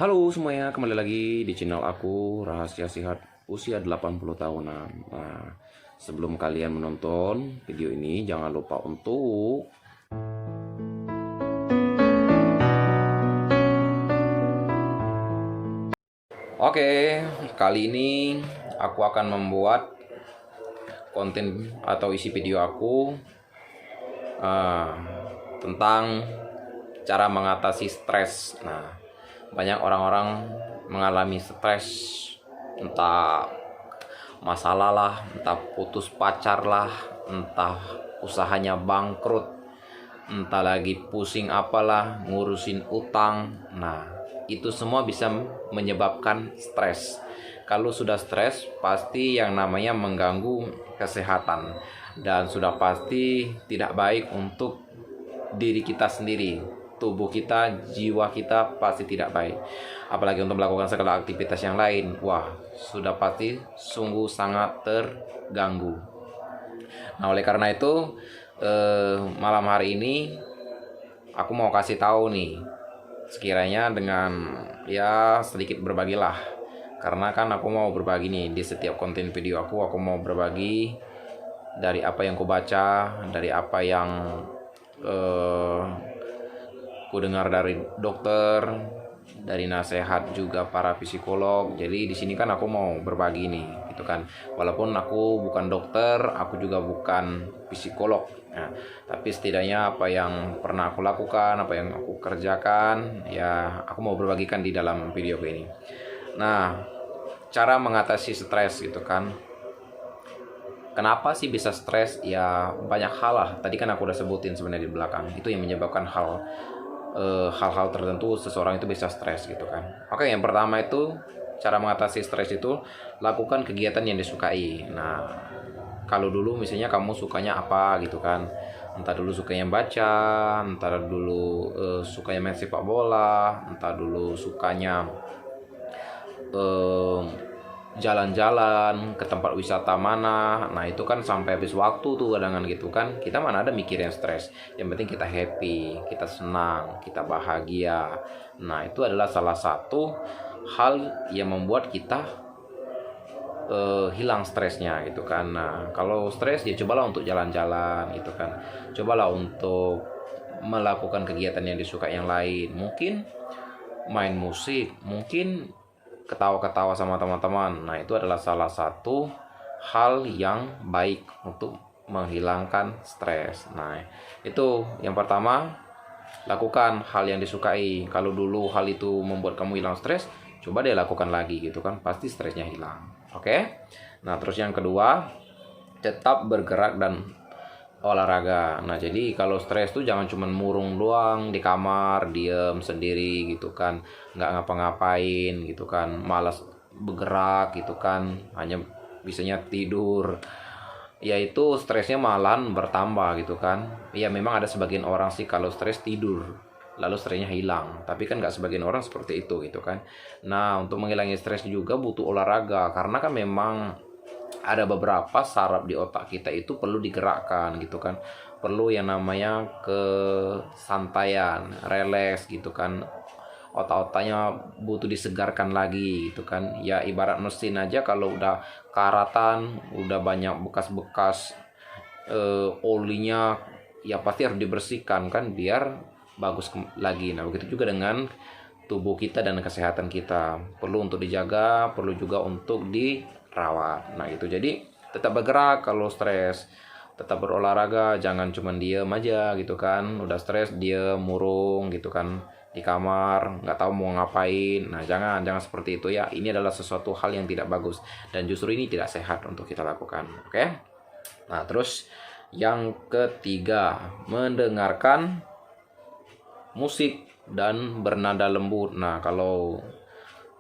Halo semuanya, kembali lagi di channel aku Rahasia Sihat Usia 80 Tahunan. Nah, sebelum kalian menonton video ini, jangan lupa untuk Oke, kali ini aku akan membuat konten atau isi video aku ah, tentang cara mengatasi stres. Nah, banyak orang-orang mengalami stres, entah masalah lah, entah putus pacar lah, entah usahanya bangkrut, entah lagi pusing apalah, ngurusin utang. Nah, itu semua bisa menyebabkan stres. Kalau sudah stres, pasti yang namanya mengganggu kesehatan dan sudah pasti tidak baik untuk diri kita sendiri, tubuh kita, jiwa kita pasti tidak baik. Apalagi untuk melakukan segala aktivitas yang lain, wah, sudah pasti sungguh sangat terganggu. Nah, oleh karena itu, malam hari ini aku mau kasih tahu nih, sekiranya dengan ya sedikit berbagilah. Karena kan aku mau berbagi nih di setiap konten video aku mau berbagi dari apa yang ku baca, dari apa yang eh, ku dengar dari dokter, dari nasihat juga para psikolog. Jadi di sini kan aku mau berbagi nih, gitu kan. Walaupun aku bukan dokter, aku juga bukan psikolog. Nah, tapi setidaknya apa yang pernah aku lakukan, apa yang aku kerjakan, ya aku mau berbagikan di dalam video ini. Nah, cara mengatasi stres gitu kan. Kenapa sih bisa stres? Ya banyak hal lah. Tadi kan aku udah sebutin sebenarnya di belakang. Itu yang menyebabkan hal-hal tertentu seseorang itu bisa stres gitu kan. Oke, yang pertama itu cara mengatasi stres itu lakukan kegiatan yang disukai. Nah, kalau dulu misalnya kamu sukanya apa gitu kan, entah dulu sukanya baca, entah dulu sukanya main sepak bola, entah dulu sukanya eh, jalan-jalan ke tempat wisata mana. Nah itu kan sampai habis waktu tuh kadang gitu kan, kita mana ada mikirin stres. Yang penting kita happy, kita senang, kita bahagia. Nah itu adalah salah satu hal yang membuat kita hilang stresnya gitu kan. Nah kalau stres ya cobalah untuk jalan-jalan gitu kan, cobalah untuk melakukan kegiatan yang disuka yang lain, mungkin main musik, mungkin ketawa-ketawa sama teman-teman. Nah, itu adalah salah satu hal yang baik untuk menghilangkan stres. Nah, itu yang pertama, lakukan hal yang disukai. Kalau dulu hal itu membuat kamu hilang stres, coba deh lakukan lagi gitu kan, pasti stresnya hilang. Oke? Nah, terus yang kedua, tetap bergerak dan olahraga. Nah, jadi kalau stres tuh jangan cuma murung doang di kamar, diem sendiri gitu kan, nggak ngapa-ngapain gitu kan, malas bergerak gitu kan, hanya bisanya tidur. Ya itu stresnya malahan bertambah gitu kan. Ya memang ada sebagian orang sih kalau stres tidur, lalu stresnya hilang. Tapi kan nggak sebagian orang seperti itu gitu kan. Nah, untuk menghilangi stres juga butuh olahraga, karena kan memang ada beberapa saraf di otak kita itu perlu digerakkan gitu kan, perlu yang namanya kesantaian, relax gitu kan, otak-otaknya butuh disegarkan lagi gitu kan. Ya ibarat mesin aja, kalau udah karatan, udah banyak bekas-bekas olinya, ya pasti harus dibersihkan kan biar bagus lagi. Nah begitu juga dengan tubuh kita dan kesehatan kita, perlu untuk dijaga, perlu juga untuk dirawat. Nah itu jadi tetap bergerak kalau stres, tetap berolahraga, jangan cuma diem aja gitu kan, udah stres diem murung gitu kan di kamar, nggak tahu mau ngapain. Nah jangan seperti itu ya, ini adalah sesuatu hal yang tidak bagus dan justru ini tidak sehat untuk kita lakukan. Oke. Nah terus yang ketiga, mendengarkan musik dan bernada lembut. Nah, kalau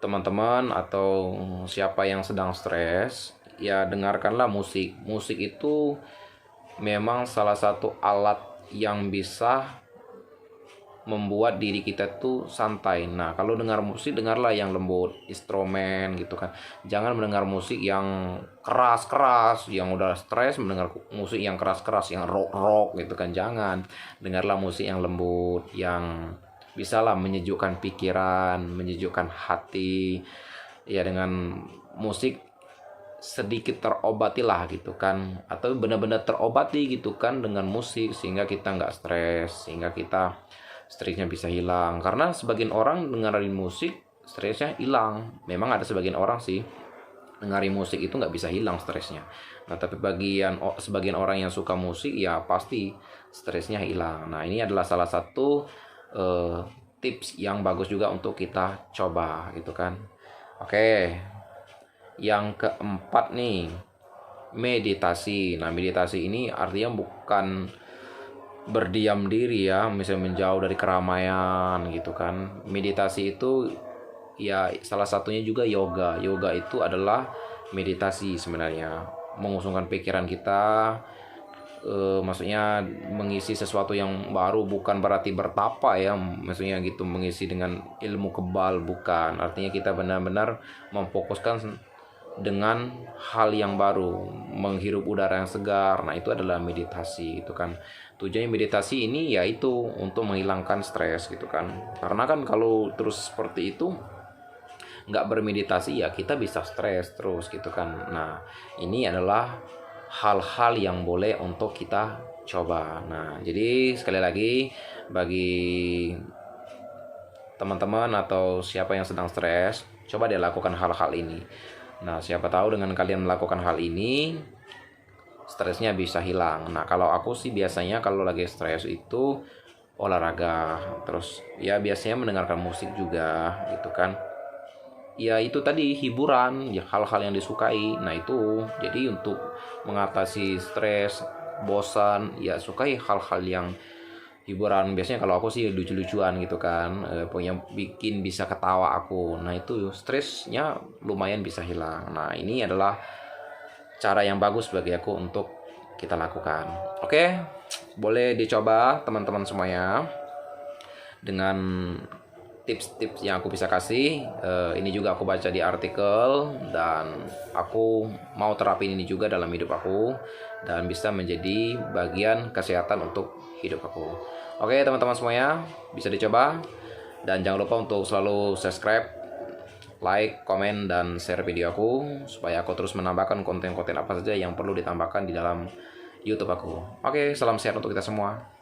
teman-teman atau siapa yang sedang stres, ya dengarkanlah musik. Musik itu memang salah satu alat yang bisa membuat diri kita tuh santai. Nah, kalau dengar musik, dengarlah yang lembut, instrumen gitu kan. Jangan mendengar musik yang keras-keras, yang udah stres mendengar musik yang keras-keras, yang rock-rock gitu kan. Jangan. Dengarlah musik yang lembut, yang bisalah menyejukkan pikiran, menyejukkan hati. Ya dengan musik sedikit terobati lah gitu kan, atau benar-benar terobati gitu kan dengan musik, sehingga kita nggak stres, sehingga kita stresnya bisa hilang. Karena sebagian orang dengerin musik stresnya hilang. Memang ada sebagian orang sih dengerin musik itu nggak bisa hilang stresnya. Nah tapi sebagian orang yang suka musik ya pasti stresnya hilang. Nah ini adalah salah satu tips yang bagus juga untuk kita coba gitu kan. Oke, yang keempat nih, meditasi. Nah, meditasi ini artinya bukan berdiam diri ya, misalnya menjauh dari keramaian gitu kan. Meditasi itu ya salah satunya juga yoga. Yoga itu adalah meditasi sebenarnya. Mengusungkan pikiran kita, maksudnya mengisi sesuatu yang baru, bukan berarti bertapa ya, maksudnya gitu, mengisi dengan ilmu kebal, bukan. Artinya kita benar-benar memfokuskan dengan hal yang baru, menghirup udara yang segar. Nah itu adalah meditasi itu kan. Tujuannya meditasi ini yaitu untuk menghilangkan stres gitu kan. Karena kan kalau terus seperti itu nggak bermeditasi ya kita bisa stres terus gitu kan. Nah ini adalah hal-hal yang boleh untuk kita coba. Nah jadi sekali lagi, bagi teman-teman atau siapa yang sedang stres, coba dia lakukan hal-hal ini. Nah siapa tahu dengan kalian melakukan hal ini stresnya bisa hilang. Nah kalau aku sih biasanya kalau lagi stres itu olahraga, terus ya biasanya mendengarkan musik juga gitu kan. Ya itu tadi hiburan, ya hal-hal yang disukai. Nah itu jadi untuk mengatasi stres, bosan, ya sukai hal-hal yang hiburan. Biasanya kalau aku sih lucu-lucuan gitu kan, pokoknya bikin bisa ketawa aku. Nah itu stresnya lumayan bisa hilang. Nah ini adalah cara yang bagus bagi aku untuk kita lakukan. Oke, boleh dicoba teman-teman semuanya. Dengan tips-tips yang aku bisa kasih, ini juga aku baca di artikel, dan aku mau terapin ini juga dalam hidup aku, dan bisa menjadi bagian kesehatan untuk hidup aku. Oke teman-teman semuanya, bisa dicoba, dan jangan lupa untuk selalu subscribe, like, komen, dan share video aku, supaya aku terus menambahkan konten-konten apa saja yang perlu ditambahkan di dalam YouTube aku. Oke, salam sehat untuk kita semua.